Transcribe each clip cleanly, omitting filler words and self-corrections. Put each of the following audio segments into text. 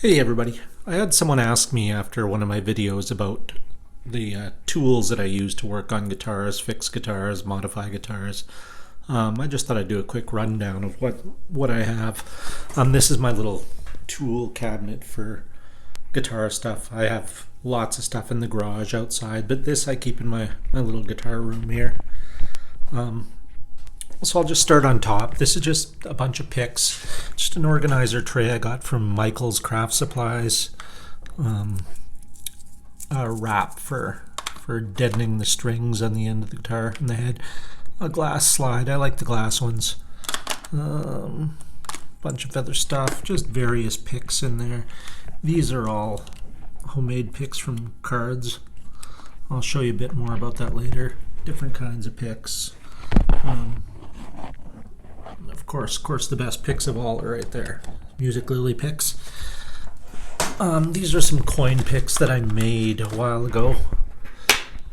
Hey everybody, I had someone ask me after one of my videos about the tools that I use to work on guitars, fix guitars, modify guitars. I just thought I'd do a quick rundown of what I have. This is my little tool cabinet for guitar stuff. I have lots of stuff in the garage outside, but this I keep in my little guitar room here. So I'll just start on top. This is just a bunch of picks, just an organizer tray I got from Michael's Craft Supplies. A wrap for deadening the strings on the end of the guitar and the head. A glass slide. I like the glass ones. Bunch of other stuff. Just various picks in there. These are all homemade picks from cards. I'll show you a bit more about that later. Different kinds of picks. Of course, the best picks of all are right there. Music Lily picks. These are some coin picks that I made a while ago.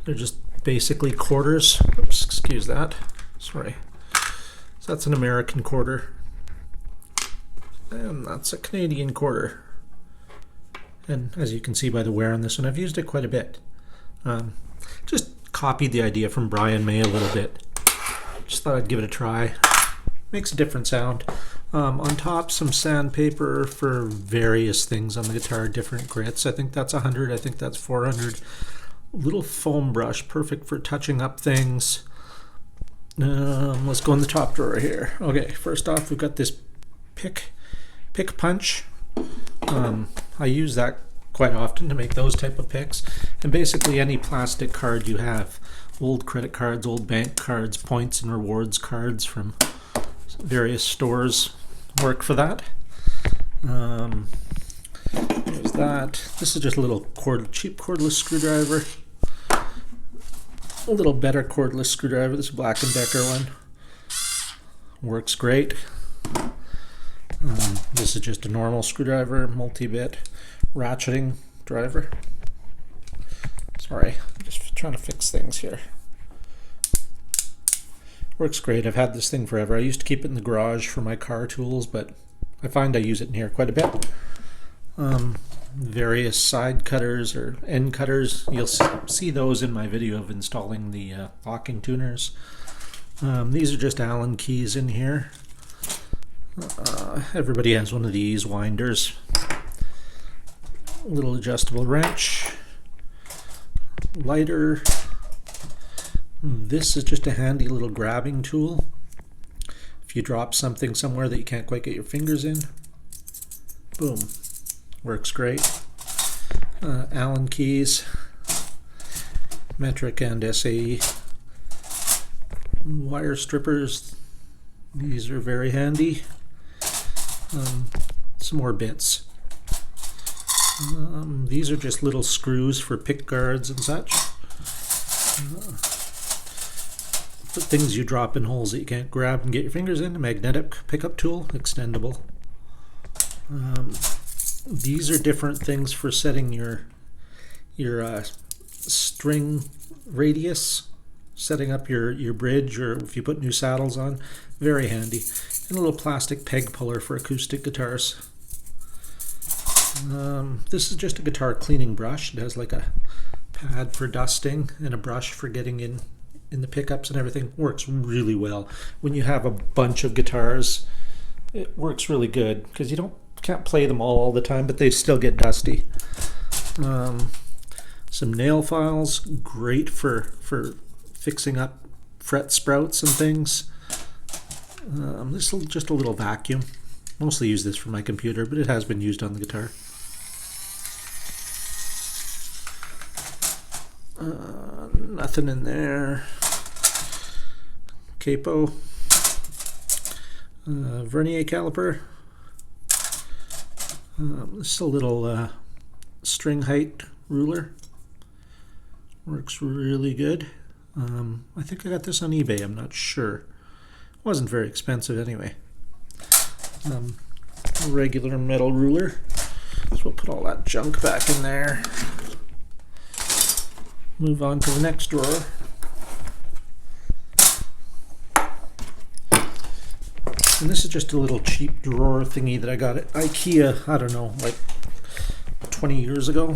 They're just basically quarters. Oops, excuse that. Sorry. So that's an American quarter. And that's a Canadian quarter. And as you can see by the wear on this one, I've used it quite a bit. Just copied the idea from Brian May a little bit. Just thought I'd give it a try. Makes a different sound. On top, some sandpaper for various things on the guitar, different grits. I think that's 100, I think that's 400. Little foam brush, perfect for touching up things. Let's go in the top drawer here. Okay, first off, we've got this pick punch. I use that quite often to make those type of picks. And basically any plastic card you have, old credit cards, old bank cards, points and rewards cards from various stores work for that. There's that. This is just a little cheap cordless screwdriver. A little better cordless screwdriver. This is a Black & Decker one. Works great. This is just a normal screwdriver, multi-bit ratcheting driver. Sorry, I'm just trying to fix things here. Works great. I've had this thing forever. I used to keep it in the garage for my car tools, but I find I use it in here quite a bit. Various side cutters or end cutters. You'll see those in my video of installing the locking tuners. These are just Allen keys in here. Everybody has one of these winders. Little adjustable wrench. Lighter. This is just a handy little grabbing tool. If you drop something somewhere that you can't quite get your fingers in, boom, works great. Allen keys, metric and SAE. Wire strippers, these are very handy. Some more bits. These are just little screws for pick guards and such. For things you drop in holes that you can't grab and get your fingers in. A magnetic pickup tool, extendable. These are different things for setting your string radius, setting up your bridge, or if you put new saddles on. Very handy. And a little plastic peg puller for acoustic guitars. This is just a guitar cleaning brush. It has like a pad for dusting and a brush for getting in the pickups and everything. Works really well. When you have a bunch of guitars, it works really good because you can't play them all the time, but they still get dusty. Some nail files, great for fixing up fret sprouts and things. This is just a little vacuum. Mostly use this for my computer, but it has been used on the guitar. Nothing in there. Capo. Vernier caliper. This is a little string height ruler. Works really good. I think I got this on eBay, I'm not sure. It wasn't very expensive anyway. A regular metal ruler. So we'll put all that junk back in there. Move on to the next drawer. And this is just a little cheap drawer thingy that I got at IKEA, I don't know, like 20 years ago.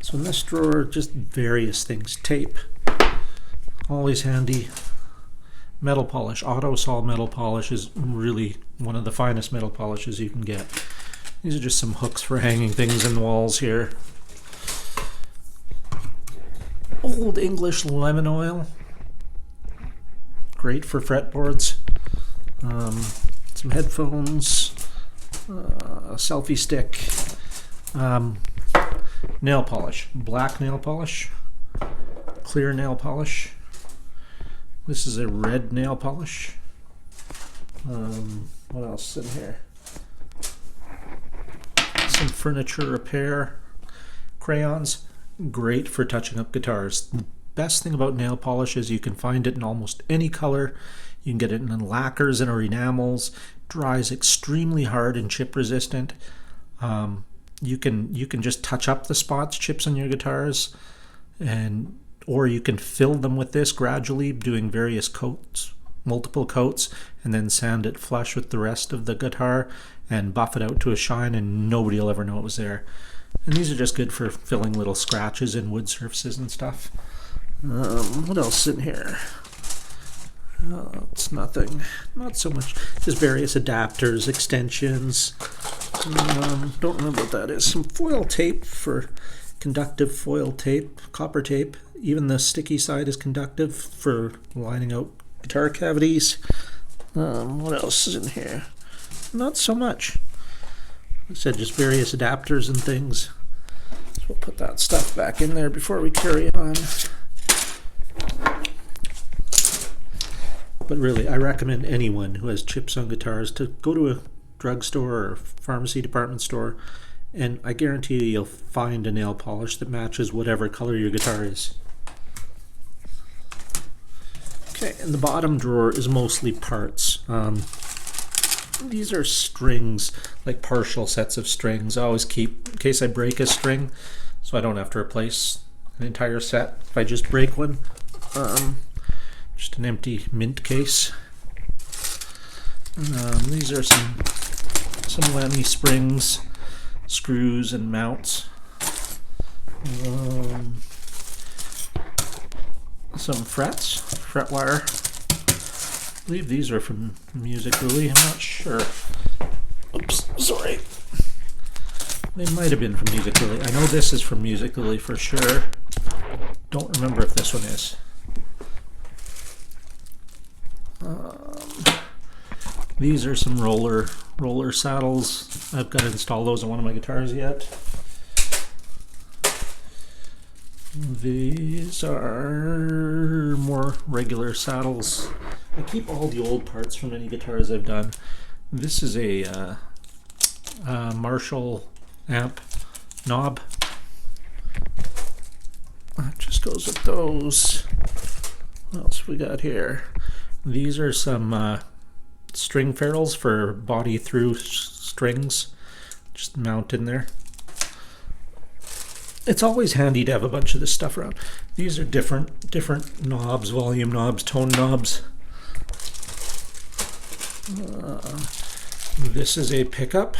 So in this drawer, just various things. Tape, always handy. Metal polish. Autosol metal polish is really one of the finest metal polishes you can get. These are just some hooks for hanging things in the walls here. Old English lemon oil. Great for fretboards. Some headphones. A selfie stick. Nail polish. Black nail polish. Clear nail polish. This is a red nail polish. What else in here? Some furniture repair. Crayons. Great for touching up guitars. The best thing about nail polish is you can find it in almost any color. You can get it in lacquers and or enamels. Dries extremely hard and chip resistant. You can just touch up the spots, chips on your guitars, or you can fill them with this gradually, doing various coats, multiple coats, and then sand it flush with the rest of the guitar and buff it out to a shine, and nobody will ever know it was there. And these are just good for filling little scratches in wood surfaces and stuff. What else in here? It's nothing. Not so much. Just various adapters, extensions. Don't remember what that is. Some foil tape for conductive foil tape, copper tape. Even the sticky side is conductive for lining out guitar cavities. What else is in here? Not so much. Like I said, just various adapters and things. So we'll put that stuff back in there before we carry on. But really, I recommend anyone who has chips on guitars to go to a drugstore or pharmacy department store, and I guarantee you'll find a nail polish that matches whatever color your guitar is. Okay, and the bottom drawer is mostly parts. These are strings, like partial sets of strings. I always keep, in case I break a string, so I don't have to replace an entire set if I just break one. Just an empty mint case. These are some Lamy springs, screws and mounts. Some frets, fret wire. I believe these are from Music Lily, I'm not sure. Oops, sorry. They might have been from Music Lily. I know this is from Music Lily for sure. Don't remember if this one is. These are some roller saddles. I've got to install those on one of my guitars yet. These are more regular saddles. I keep all the old parts from any guitars I've done. This is a Marshall amp knob. That just goes with those. What else we got here? These are some string ferrules for body through strings. Just mount in there. It's always handy to have a bunch of this stuff around. These are different knobs, volume knobs, tone knobs. This is a pickup.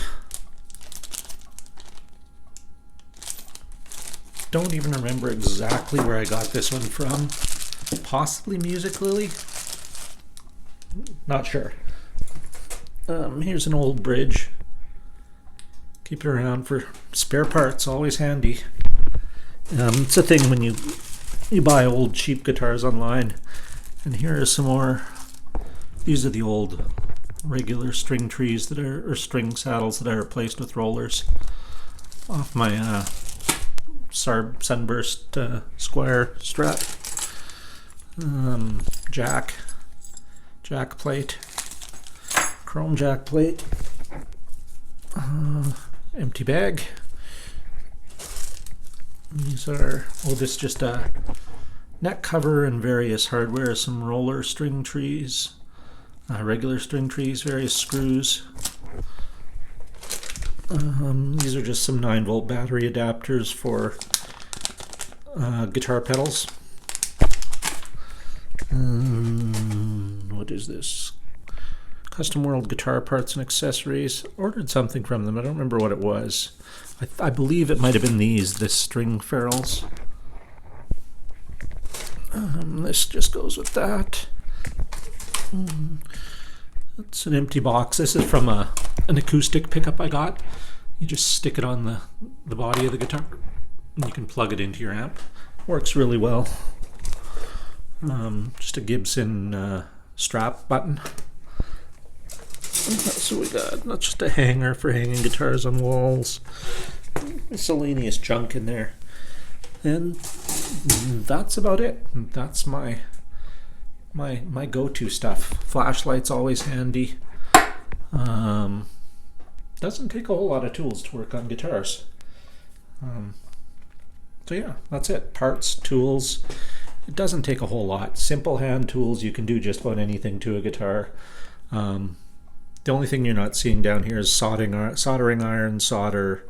Don't even remember exactly where I got this one from. Possibly Music Lily. Not sure. Here's an old bridge. Keep it around for spare parts, always handy. It's a thing when you buy old cheap guitars online. And here are some more. These are the old regular string trees that are, or string saddles that I replaced with rollers off my Sunburst Squire Strat. Jack plate, chrome jack plate, empty bag. These are, this is just a neck cover and various hardware, some roller string trees, regular string trees, various screws. These are just some 9-volt battery adapters for guitar pedals. What is this? Custom World Guitar Parts and Accessories. Ordered something from them. I don't remember what it was. I believe it might have been the string ferrules. This just goes with that. It's an empty box. This is from an acoustic pickup I got. You just stick it on the body of the guitar and you can plug it into your amp. Works really well. Just a Gibson strap button. So we got not just a hanger for hanging guitars on walls. Miscellaneous junk in there. And that's about it. That's my go-to stuff. Flashlight's always handy. Doesn't take a whole lot of tools to work on guitars. So yeah, that's it. Parts, tools. It doesn't take a whole lot. Simple hand tools. You can do just about anything to a guitar. The only thing you're not seeing down here is soldering iron, solder.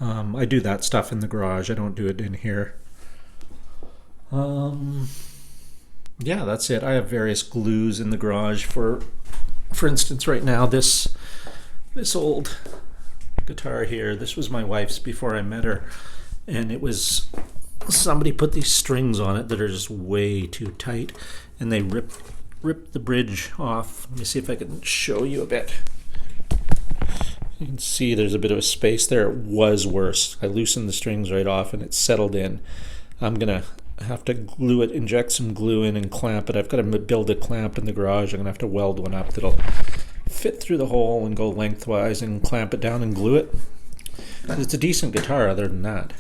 I do that stuff in the garage. I don't do it in here. Yeah, that's it. I have various glues in the garage. For instance, right now, this old guitar here, this was my wife's before I met her, and it was somebody put these strings on it that are just way too tight, and they ripped the bridge off. Let me see if I can show you a bit. You can see there's a bit of a space there. It was worse. I loosened the strings right off and it settled in. I'm gonna have to glue it, inject some glue in and clamp it. I've got to build a clamp in the garage. I'm gonna have to weld one up that'll fit through the hole and go lengthwise and clamp it down and glue it. It's a decent guitar other than that.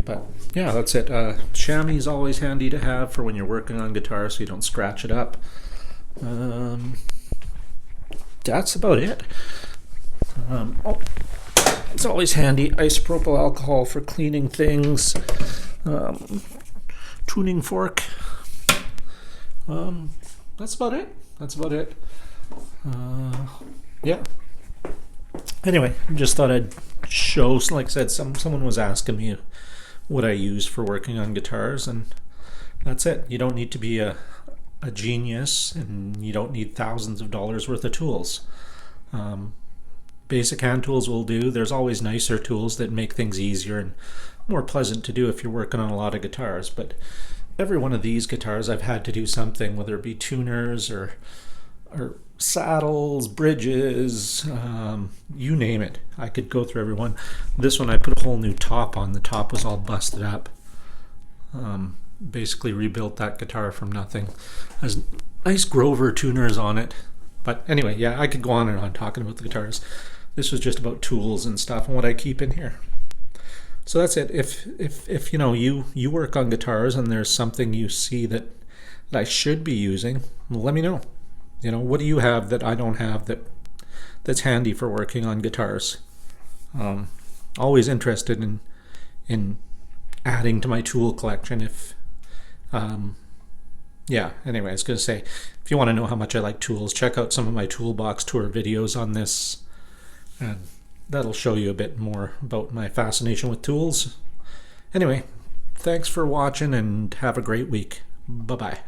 But yeah, that's it. Chamois is always handy to have for when you're working on guitar so you don't scratch it up. That's about it. It's always handy. Isopropyl alcohol for cleaning things. Tuning fork. That's about it. Yeah. Anyway, just thought I'd show. Like I said, someone was asking me what I use for working on guitars, and that's it. You don't need to be a genius, and you don't need thousands of dollars worth of tools. Basic hand tools will do. There's always nicer tools that make things easier and more pleasant to do if you're working on a lot of guitars, but every one of these guitars I've had to do something, whether it be tuners or saddles, bridges, you name it. I could go through every one. This one I put a whole new top on. The top was all busted up. Basically rebuilt that guitar from nothing. Has nice Grover tuners on it. But anyway, yeah, I could go on and on talking about the guitars. This was just about tools and stuff and what I keep in here. So that's it. If you know you work on guitars and there's something you see that I should be using, let me know. You know, what do you have that I don't have that's handy for working on guitars? Always interested in adding to my tool collection. Anyway, I was going to say, if you want to know how much I like tools, check out some of my toolbox tour videos on this, and that'll show you a bit more about my fascination with tools. Anyway, thanks for watching and have a great week. Bye-bye.